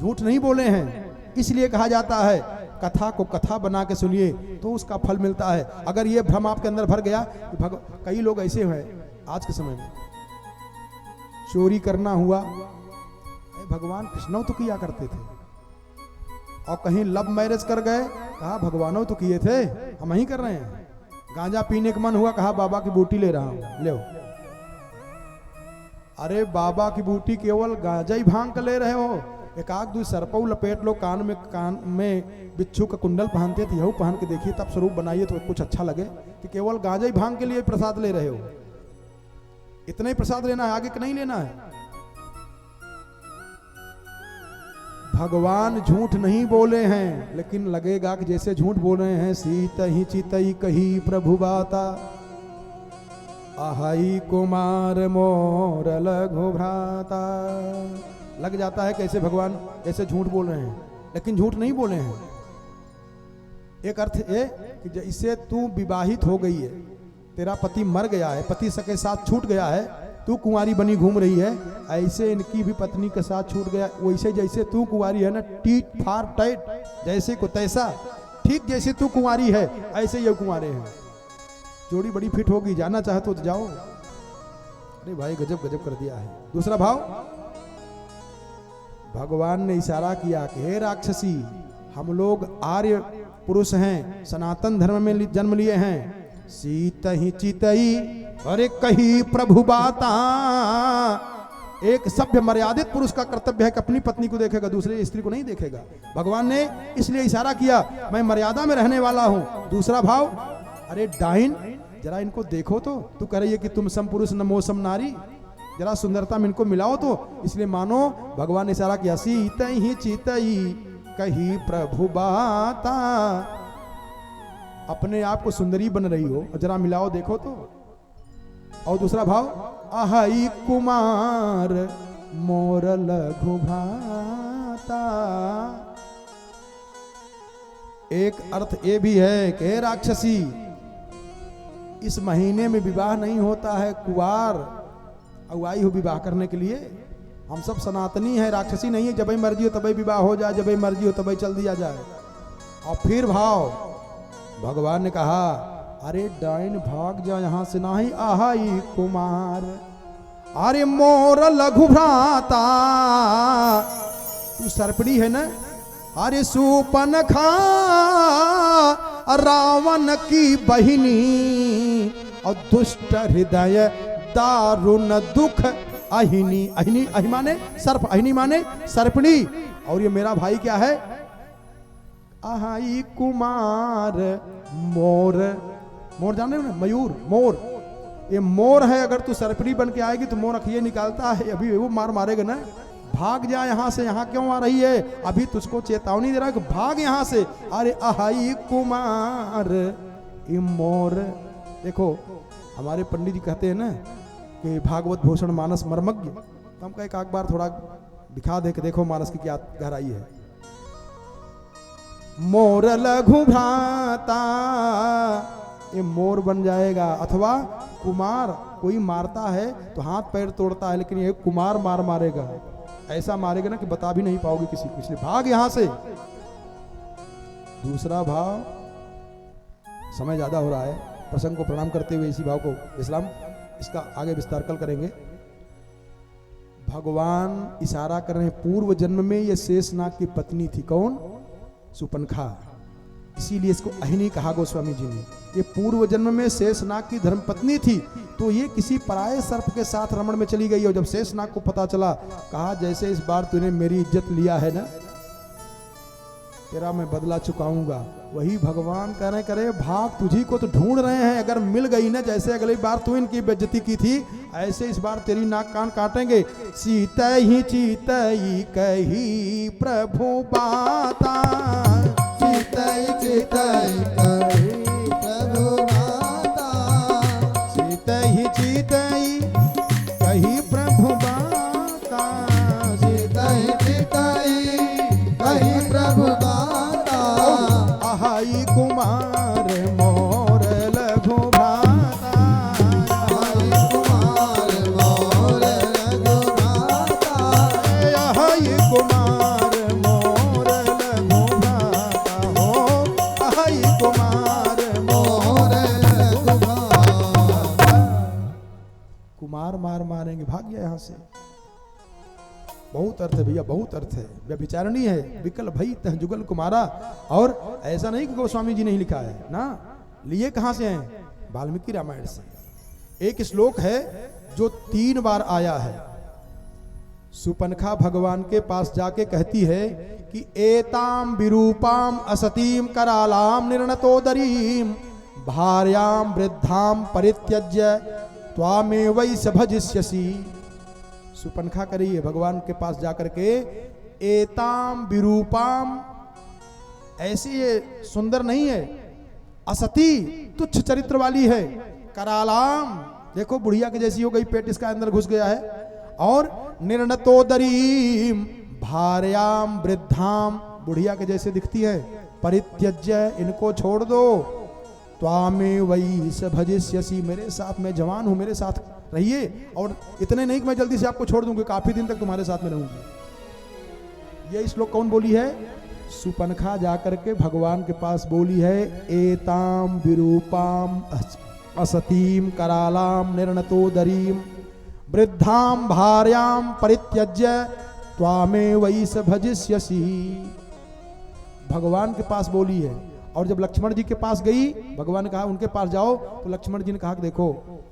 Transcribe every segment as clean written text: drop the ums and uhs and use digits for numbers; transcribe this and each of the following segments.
झूठ नहीं बोले हैं। इसलिए कहा जाता है कथा को कथा बना के सुनिए तो उसका फल मिलता है। अगर ये भ्रम आपके अंदर भर गया, कई लोग ऐसे हैं आज के समय में, चोरी करना हुआ, भगवान कृष्ण तो किया करते थे, और कहीं लव मैरिज कर गए, कहा भगवानों तो किए थे, हम ही कर रहे हैं। गांजा पीने का मन हुआ, कहा बाबा की बूटी ले रहा हूं, ले। अरे बाबा की बूटी केवल गांजा ही भांग कर ले रहे हो, एक आग दू सरपऊ लपेट लो, कान में बिच्छू का कुंडल पहनते थे, यहू पहन के देखिए, तब स्वरूप बनाइए तो कुछ अच्छा लगे। कि केवल गांजा ही भांग के लिए प्रसाद ले रहे हो, इतना ही प्रसाद लेना है, आगे का नहीं लेना है। भगवान झूठ नहीं बोले हैं, लेकिन लगेगा कि जैसे झूठ बोल रहे हैं। सीत ही चितई कही प्रभु बाता, आहाई कुमार मोर लघु भ्राता। लग जाता है कैसे भगवान ऐसे झूठ बोल रहे हैं, लेकिन झूठ नहीं बोले हैं। एक अर्थ ये कि जैसे तू विवाहित हो गई है, तेरा पति मर गया है, पति के साथ छूट गया है, तू कुंवारी बनी घूम रही है, ऐसे इनकी भी पत्नी के साथ छूट गया। वैसे जैसे तू कुंवारी है ना, टीट फार टाइट जैसे को तैसा, ठीक जैसे तू कुंवारी है ऐसे ये कुंवारे हैं। जोड़ी बड़ी फिट होगी, जाना चाहे तो जाओ। अरे भाई गजब गजब कर दिया है। दूसरा भाव, भगवान ने इशारा किया कि हे राक्षसी, हम लोग आर्य पुरुष हैं, सनातन धर्म में जन्म लिए हैं। सीत ही चितई अरे कही प्रभु बाता। एक सभ्य मर्यादित पुरुष का कर्तव्य है कि अपनी पत्नी को देखेगा, दूसरे स्त्री को नहीं देखेगा। भगवान ने इसलिए इशारा किया, मैं मर्यादा में रहने वाला हूं। दूसरा भाव, अरे डाइन, जरा इनको देखो तो, तू कह रही है कि तुम सम पुरुष नमो सम नारी, जरा सुंदरता में इनको मिलाओ तो। इसलिए मानो भगवान ने इशारा किया, सीत ही चितई कही प्रभु बाता। अपने आप को सुंदरी बन रही हो, जरा मिलाओ देखो तो। और दूसरा भाव, आहाई कुमार मोर लघु भ्राता। एक अर्थ ये भी है कि राक्षसी, इस महीने में विवाह नहीं होता है, कुवार अगुवाई हो विवाह करने के लिए। हम सब सनातनी है, राक्षसी नहीं है, जब ही मर्जी हो तभी विवाह हो जाए, जब ही मर्जी हो तभी चल दिया जाए। और फिर भाव, भगवान ने कहा, अरे डाइन भाग जा यहां से, नाही आहाई कुमार अरे मोर लघु भ्राता। तू सर्पड़ी है ना, अरे सूपनखा रावण की बहिनी, और दुष्ट हृदय दारुण दुख अहिनी। अहिनी अहि माने सर्प, अहिनी माने सर्पणी। और ये मेरा भाई क्या है, आहाई कुमार मोर। मोर जान रहे हो ना, मयूर, मोर। ये मोर है, अगर तू सर्पड़ी बन के आएगी तो मोर अखिए निकालता है, अभी वो मार मारेगा ना। भाग जा यहां से, यहां क्यों आ रही है, अभी तुझको चेतावनी दे रहा है कि भाग यहां से। अरे आहाई कुमार ये मोर। देखो हमारे पंडित जी कहते हैं ना कि भागवत भूषण मानस मर्मज्ञ, तो हम एक बार थोड़ा दिखा दे कि देखो मानस की क्या गहराई है। मोर लघु भ्राता, ये मोर बन जाएगा। अथवा कुमार, कोई मारता है तो हाथ पैर तोड़ता है, लेकिन ये कुमार मार मारेगा, ऐसा मारेगा ना कि बता भी नहीं पाओगे किसी को। इसलिए भाग यहां से। दूसरा भाव, समय ज्यादा हो रहा है, प्रसंग को प्रणाम करते हुए इसी भाव को इस्लाम इसका आगे विस्तार कल करेंगे। भगवान इशारा कर रहे हैं, पूर्व जन्म में ये शेषनाग की पत्नी थी। कौन? सुपनखा। इसीलिए इसको अहिनी कहा गोस्वामी जी ने। ये पूर्व जन्म में शेषनाग की धर्मपत्नी थी, तो ये किसी पराये सर्प के साथ रमण में चली गई। और जब शेषनाग को पता चला, कहा जैसे इस बार तूने मेरी इज्जत लिया है ना, तेरा मैं बदला चुकाऊंगा। वही भगवान कह रहे, करे भाग, तुझी को तो ढूंढ रहे हैं। अगर मिल गई ना, जैसे अगली बार तू इनकी बेइज्जती की थी, ऐसे इस बार तेरी नाक कान काटेंगे। सीता ही चीतई कही प्रभु बाता, चितई चितई कही प्रभु बाता, सीतई चितई कही प्रभु बाता, चितई चितई कही प्रभु बाता। आहाई कुमार मोर लघु भ्राता, आहाई कुमार मोर लघु भ्राता, आहाई कुमार मार मार मारेंगे, भाग गया यहां से। बहुत अर्थ है भैया, बहुत अर्थ है। व्यभिचारिणी है, विकल भई तह जुगल कुमारा। और ऐसा नहीं कि गोस्वामी जी ने ही लिखा है ना, लिए कहां से हैं? वाल्मीकि रामायण से। एक श्लोक है जो 3 बार आया है। सुपनखा भगवान के पास जाके कहती है कि एताम विरूपाम असतीम करालाम निर्णतोदरीम भार्याम वृद्धाम परित्यज्य त्वामेवैष भजिष्यसि। सुपनखा करी है भगवान के पास जाकर के, एताम विरूपाम, ऐसी ये सुंदर नहीं है, असती तुच्छ चरित्र वाली है, करालाम, देखो बुढ़िया के जैसी हो गई, पेट इसका अंदर घुस गया है, और निर्णतोदरीम भार्याम वृद्धाम, बुढ़िया के जैसे दिखती है, परित्यज्य, इनको छोड़ दो, त्वामेवैष भजिष्यसि, मेरे साथ, मैं जवान हूं, मेरे साथ रहिए। और इतने नहीं कि मैं जल्दी से आपको छोड़ दूंगी, काफी दिन तक तुम्हारे साथ में रहूंगी। ये श्लोक कौन बोली है? सुपनखा जाकर के भगवान के पास बोली है, एताम विरूपाम असतीम करालाम निर्णतोदरीम वृद्धाम भार्याम परित्यज्य त्वामेवैष भजिष्यसि। भगवान के पास बोली है। और जब लक्ष्मण जी के पास गई, भगवान ने कहा उनके पास जाओ, तो लक्ष्मण जी ने कहा कि देखो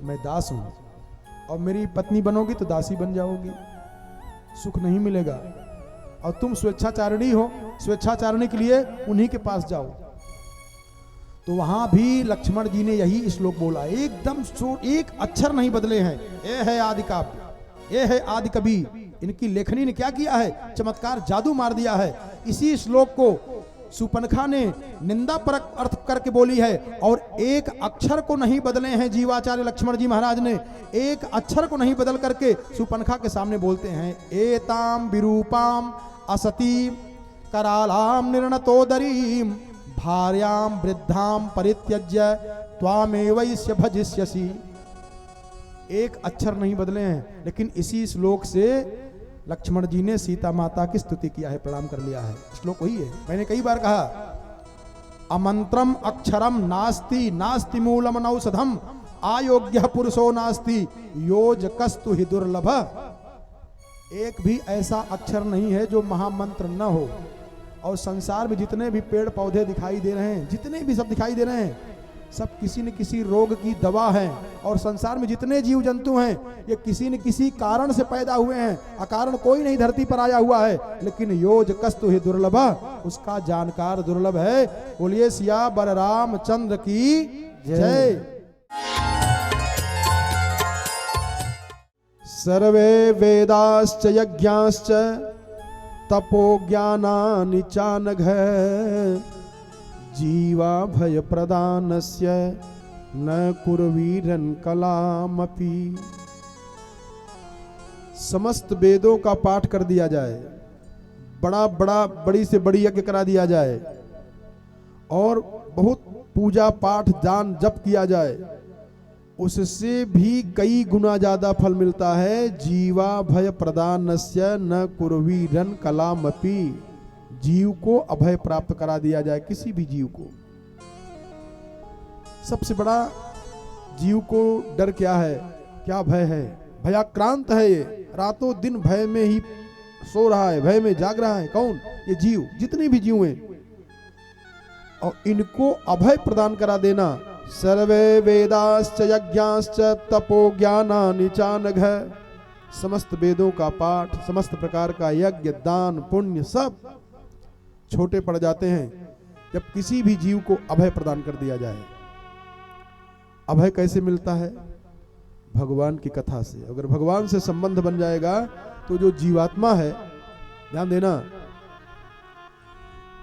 मैं दास हूं, और मेरी पत्नी बनोगी तो दासी बन जाओगी, सुख नहीं मिलेगा, और तुम स्वेच्छाचारिणी हो, स्वेच्छाचारिणी के लिए उन्हीं के पास जाओ। तो वहां भी लक्ष्मण जी ने यही श्लोक बोला, एकदम एक अक्षर नहीं बदले हैं। ये है आदि काव्य, ये है आदि कवि, इनकी लेखनी ने क्या किया है? चमत्कार, जादू मार दिया है। इसी श्लोक को सुपनखा ने निंदा परक अर्थ करके बोली है, और एक अक्षर को नहीं बदले हैं जीवाचार्य लक्ष्मण जी महाराज ने, एक अक्षर को नहीं बदल करके सुपनखा के सामने बोलते हैं, एताम विरूपाम असती करालाम निर्णतोदरीम भार्याम वृद्धाम परित्यज्य त्वामेवैष भजिष्यसि। एक अक्षर नहीं बदले हैं, लेकिन इसी श्लोक से लक्ष्मण जी ने सीता माता की स्तुति किया है, प्रणाम कर लिया है। श्लोक वही है। मैंने कई बार कहा, अमंत्रम अक्षरम नास्ति नास्ति मूलम नौषधम आयोग्य पुरुषो नास्ति योजकस्तु हि दुर्लभ। एक भी ऐसा अक्षर नहीं है जो महामंत्र न हो। और संसार में जितने भी पेड़ पौधे दिखाई दे रहे हैं, जितने भी सब दिखाई दे रहे हैं, सब किसी न किसी रोग की दवा है। और संसार में जितने जीव जंतु हैं, ये किसी न किसी कारण से पैदा हुए हैं, अकारण कोई नहीं धरती पर आया हुआ है। लेकिन योजकस्तु हि दुर्लभ, उसका जानकार दुर्लभ है। बोलिए सिया बलराम चंद्र की जय। सर्वे वेदाश्च यज्ञाश्च तपो ज्ञानानि चानघ जीवा भय प्रदानस्य न कुर्वीरन कलामपि। समस्त वेदों का पाठ कर दिया जाए, बड़ी से बड़ी यज्ञ करा दिया जाए, और बहुत पूजा पाठ दान जप किया जाए, उससे भी कई गुना ज्यादा फल मिलता है। जीवा भय प्रदानस्य न कुर्वीरन कलामपि। जीव को अभय प्राप्त करा दिया जाए, किसी भी जीव को। सबसे बड़ा जीव को डर क्या है, क्या भय है? भयाक्रांत है ये, रातों दिन भय में ही सो रहा है, भय में जाग रहा है। कौन? ये जीव, जितने भी जीव हैं। और इनको अभय प्रदान करा देना। सर्वे वेदाश्च यज्ञाश्च तपो ज्ञानानि चानघ। समस्त वेदों का पाठ, समस्त प्रकार का यज्ञ, दान, पुण्य सब छोटे पड़ जाते हैं जब किसी भी जीव को अभय प्रदान कर दिया जाए। अभय कैसे मिलता है? भगवान की कथा से। अगर भगवान से संबंध बन जाएगा तो जो जीवात्मा है, ध्यान देना,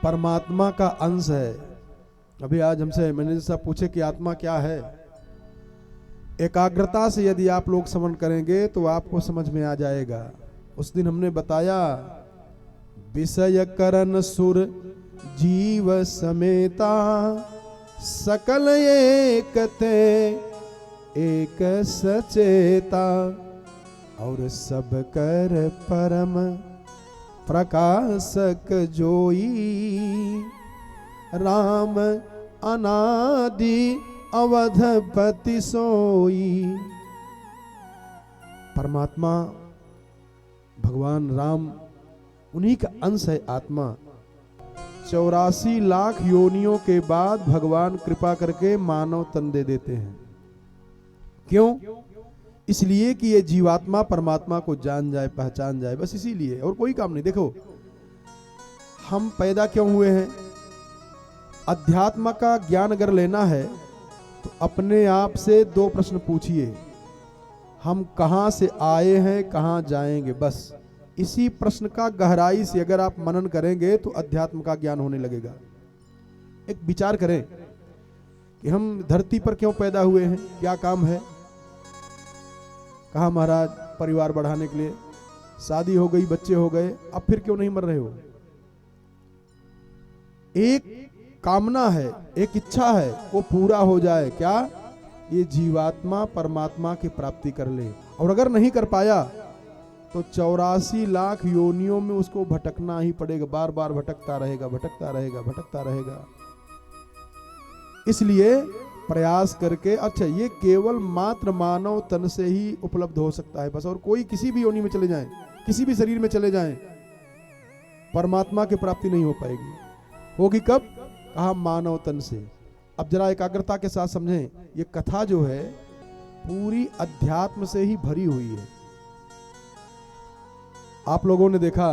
परमात्मा का अंश है। अभी आज हमसे मैनेजर साहब पूछे कि आत्मा क्या है। एकाग्रता से यदि आप लोग श्रवण करेंगे तो आपको समझ में आ जाएगा। उस दिन हमने बताया, विषय करण सुर जीव समेता सकल एकते एक सचेता। और सब कर परम प्रकाशक जोई राम अनादि अवधपति सोई। परमात्मा भगवान राम उन्हीं का अंश है आत्मा। 84 लाख योनियों के बाद भगवान कृपा करके मानव तन दे देते हैं। क्यों? इसलिए कि ये जीवात्मा परमात्मा को जान जाए, पहचान जाए, बस इसीलिए, और कोई काम नहीं। देखो हम पैदा क्यों हुए हैं? अध्यात्म का ज्ञान अगर लेना है तो अपने आप से 2 प्रश्न पूछिए, हम कहां से आए हैं, कहां जाएंगे। बस इसी प्रश्न का गहराई से अगर आप मनन करेंगे तो अध्यात्म का ज्ञान होने लगेगा। एक विचार करें कि हम धरती पर क्यों पैदा हुए हैं, क्या काम है? कहा महाराज परिवार बढ़ाने के लिए, शादी हो गई, बच्चे हो गए, अब फिर क्यों नहीं मर रहे हो? एक कामना है, एक इच्छा है, वो पूरा हो जाए। क्या? ये जीवात्मा परमात्मा की प्राप्ति कर ले। और अगर नहीं कर पाया तो 84 लाख योनियों में उसको भटकना ही पड़ेगा, बार बार भटकता रहेगा, भटकता रहेगा, भटकता रहेगा। इसलिए प्रयास करके, अच्छा ये केवल मात्र मानव तन से ही उपलब्ध हो सकता है बस, और कोई किसी भी योनि में चले जाएं, किसी भी शरीर में चले जाएं, परमात्मा की प्राप्ति नहीं हो पाएगी। होगी कब? कहा मानव तन से। अब जरा एकाग्रता के साथ समझें, ये कथा जो है पूरी अध्यात्म से ही भरी हुई है। आप लोगों ने देखा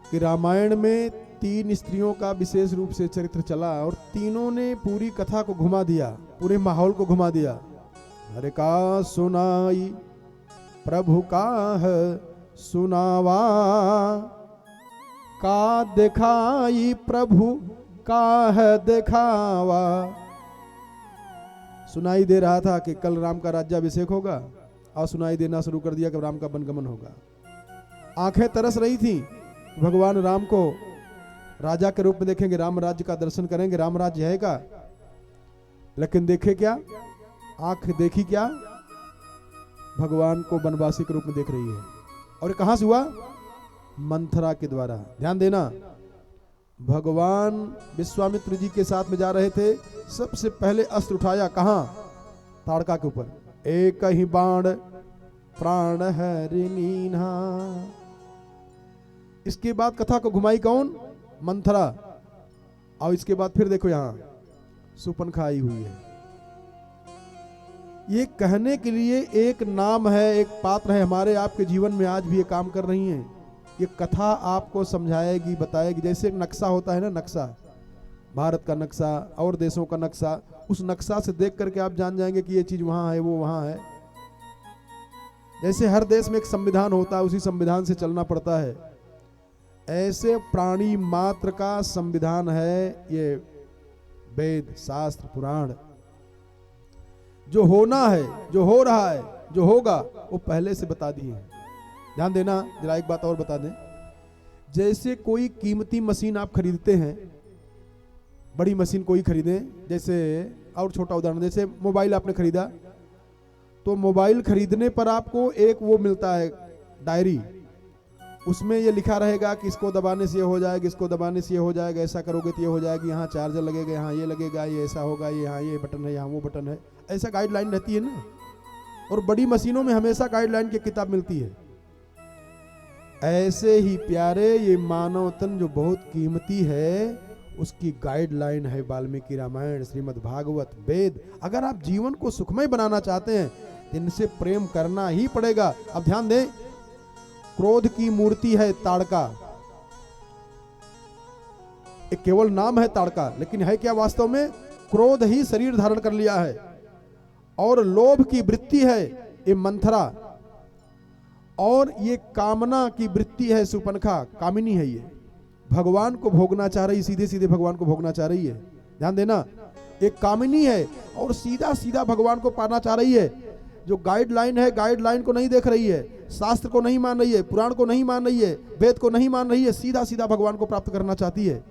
कि रामायण में 3 स्त्रियों का विशेष रूप से चरित्र चला और तीनों ने पूरी कथा को घुमा दिया, पूरे माहौल को घुमा दिया। हरे का सुनाई प्रभु का है सुनावा, का दिखाई प्रभु का है दिखावा। सुनाई दे रहा था कि कल राम का राज्याभिषेक होगा, और सुनाई देना शुरू कर दिया कि राम का वनगमन होगा। आंखें तरस रही थी, भगवान राम को राजा के रूप में देखेंगे, राम राज्य का दर्शन करेंगे, राम राज्य है का। लेकिन देखे क्या? आंख देखी क्या? भगवान को वनवासी के रूप में देख रही है। और कहां से हुआ? मंथरा के द्वारा। ध्यान देना, भगवान विश्वामित्र जी के साथ में जा रहे थे, सबसे पहले अस्त्र उठाया कहां? ताड़का के ऊपर। एक ही बाण प्राण हरिनीना। इसके बाद कथा को घुमाई कौन? मंथरा। और इसके बाद फिर देखो यहां सुपनखा आई हुई है। ये कहने के लिए एक नाम है, एक पात्र है, हमारे आपके जीवन में आज भी ये काम कर रही हैं। ये कथा आपको समझाएगी, बताएगी। जैसे एक नक्शा होता है ना, नक्शा, भारत का नक्शा और देशों का नक्शा, उस नक्शा से देख करके आप जान जाएंगे कि ये चीज वहां है, वो वहां है। जैसे हर देश में एक संविधान होता है, उसी संविधान से चलना पड़ता है, ऐसे प्राणी मात्र का संविधान है ये वेद, शास्त्र, पुराण। जो होना है, जो हो रहा है, जो होगा, वो पहले से बता दिए हैं। ध्यान देना, जरा एक बात और बता दें। जैसे कोई कीमती मशीन आप खरीदते हैं, बड़ी मशीन कोई खरीदें, जैसे और छोटा उदाहरण, जैसे मोबाइल आपने खरीदा, तो मोबाइल खरीदने पर आपको एक वो मिलता है डायरी, उसमें ये लिखा रहेगा कि इसको दबाने से ये हो जाएगा, इसको दबाने से ये हो जाएगा, ऐसा करोगे तो ये हो जाएगी, यहाँ चार्जर लगेगा, यहाँ ये लगेगा, ये ऐसा होगा, ये यहाँ ये बटन है, यहाँ वो बटन है, ऐसा गाइडलाइन रहती है ना। और बड़ी मशीनों में हमेशा गाइडलाइन की किताब मिलती है। ऐसे ही प्यारे ये मानव तन जो बहुत कीमती है, उसकी गाइडलाइन है वाल्मीकि रामायण, श्रीमद् भागवत, वेद। अगर आप जीवन को सुखमय बनाना चाहते हैं तो इनसे प्रेम करना ही पड़ेगा। अब ध्यान दें, क्रोध की मूर्ति है ताड़का, एक केवल नाम है ताड़का, लेकिन है क्या वास्तव में? क्रोध ही शरीर धारण कर लिया है। और लोभ की वृत्ति है ये मंथरा, और ये कामना की वृत्ति है सुपनखा, कामिनी है ये, भगवान को भोगना चाह रही, सीधे सीधे भगवान को भोगना चाह रही है। ध्यान देना, एक कामिनी है और सीधा सीधा भगवान को पाना चाह रही है। जो गाइडलाइन है, गाइडलाइन को नहीं देख रही है, शास्त्र को नहीं मान रही है, पुराण को नहीं मान रही है, वेद को नहीं मान रही है, सीधा सीधा भगवान को प्राप्त करना चाहती है।